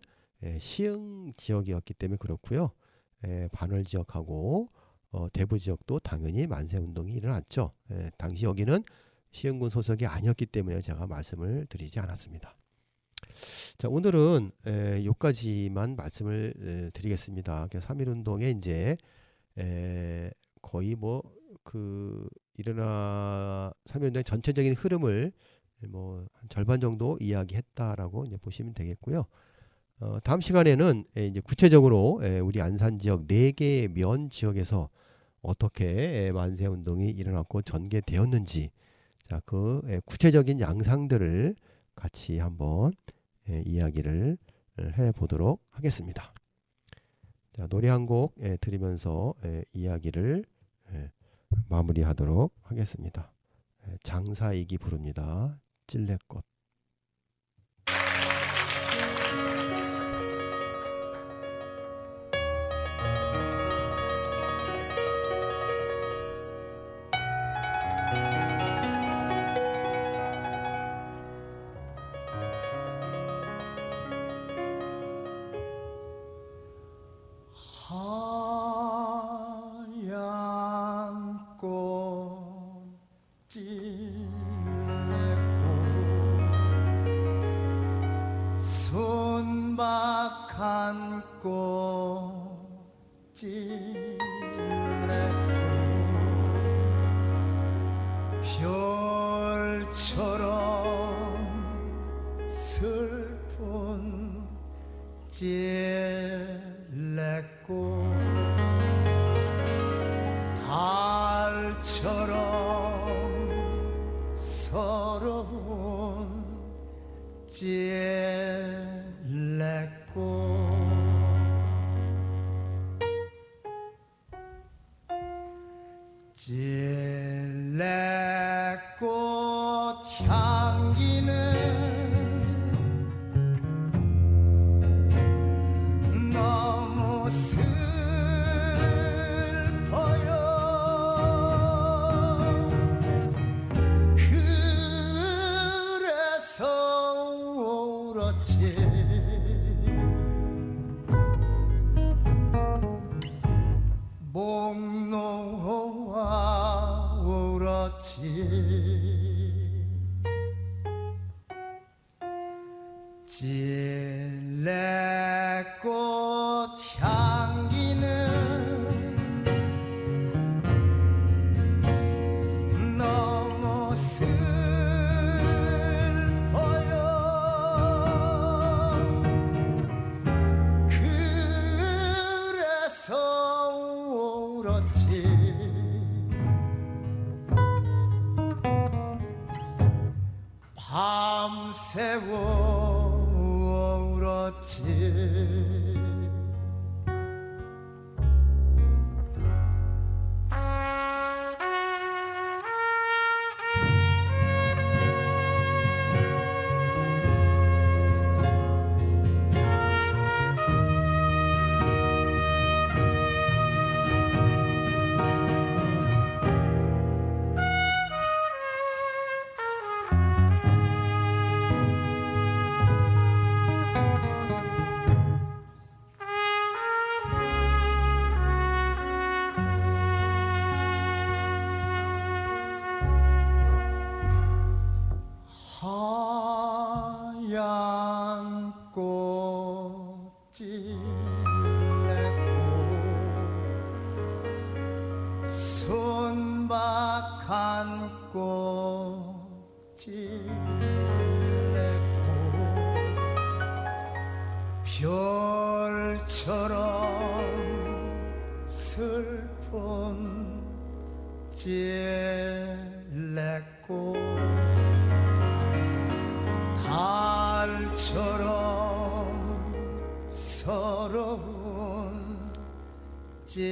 시흥 지역이었기 때문에 그렇고요. 반월 지역하고 대부 지역도 당연히 만세 운동이 일어났죠. 당시 여기는 시흥군 소속이 아니었기 때문에 제가 말씀을 드리지 않았습니다. 자, 오늘은 여기까지만 말씀을 드리겠습니다. 3.1 운동에 이제 거의 일어나 3.1 운동의 전체적인 흐름을 한 절반 정도 이야기했다라고 이제 보시면 되겠고요. 다음 시간에는 이제 구체적으로 우리 안산 지역 4개의 면 지역에서 어떻게 만세 운동이 일어났고 전개되었는지, 자, 그 구체적인 양상들을 같이 한번 이야기를 해 보도록 하겠습니다. 자, 노래 한 곡 들으면서 이야기를 마무리하도록 하겠습니다. 장사익이 부릅니다. 찔레꽃. 하얀 꽃 찔레꽃 순박한 꽃 찔레꽃 별처럼 슬픈 찔레꽃 달처럼 서러운 찔레꽃 찔레꽃 향기는 너무 슬퍼요. 그래서 울었지. 목 놓아 울었지. 찔레꽃 향기는 너무 슬퍼요. 그래서 울었지. 밤새워 울었지. 하얀 꽃 찔레꽃 순박한 꽃 찔레꽃 별처럼 슬픈 찔레꽃 달처럼 서러운 찔레꽃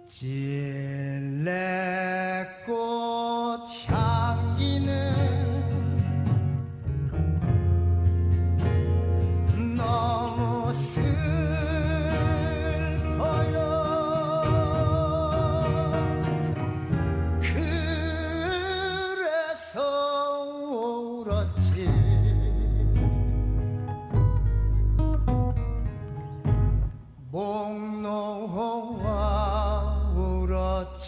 찔레꽃 향기는 너무 슬퍼요. 그래서 울었지. 목 놓아 울었지.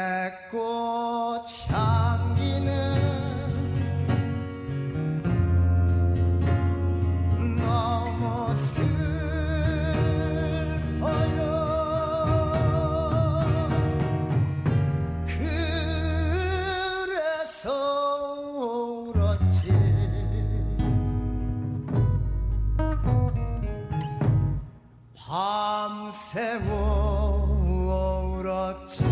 찔레꽃 향기는 너무 슬퍼요. 그래서 울었지. 밤새워 울었지.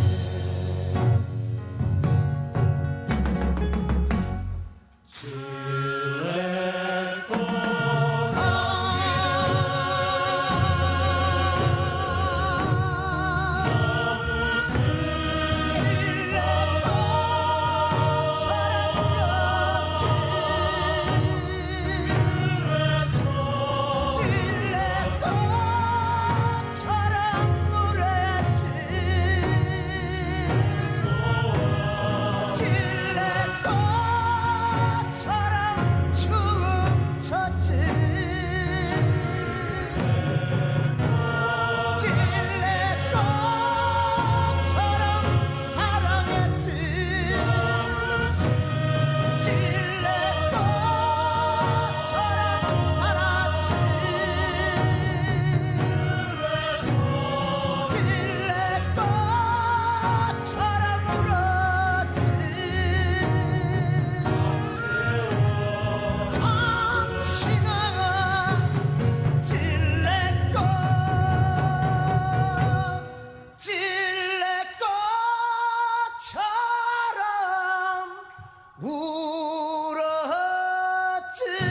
울었지.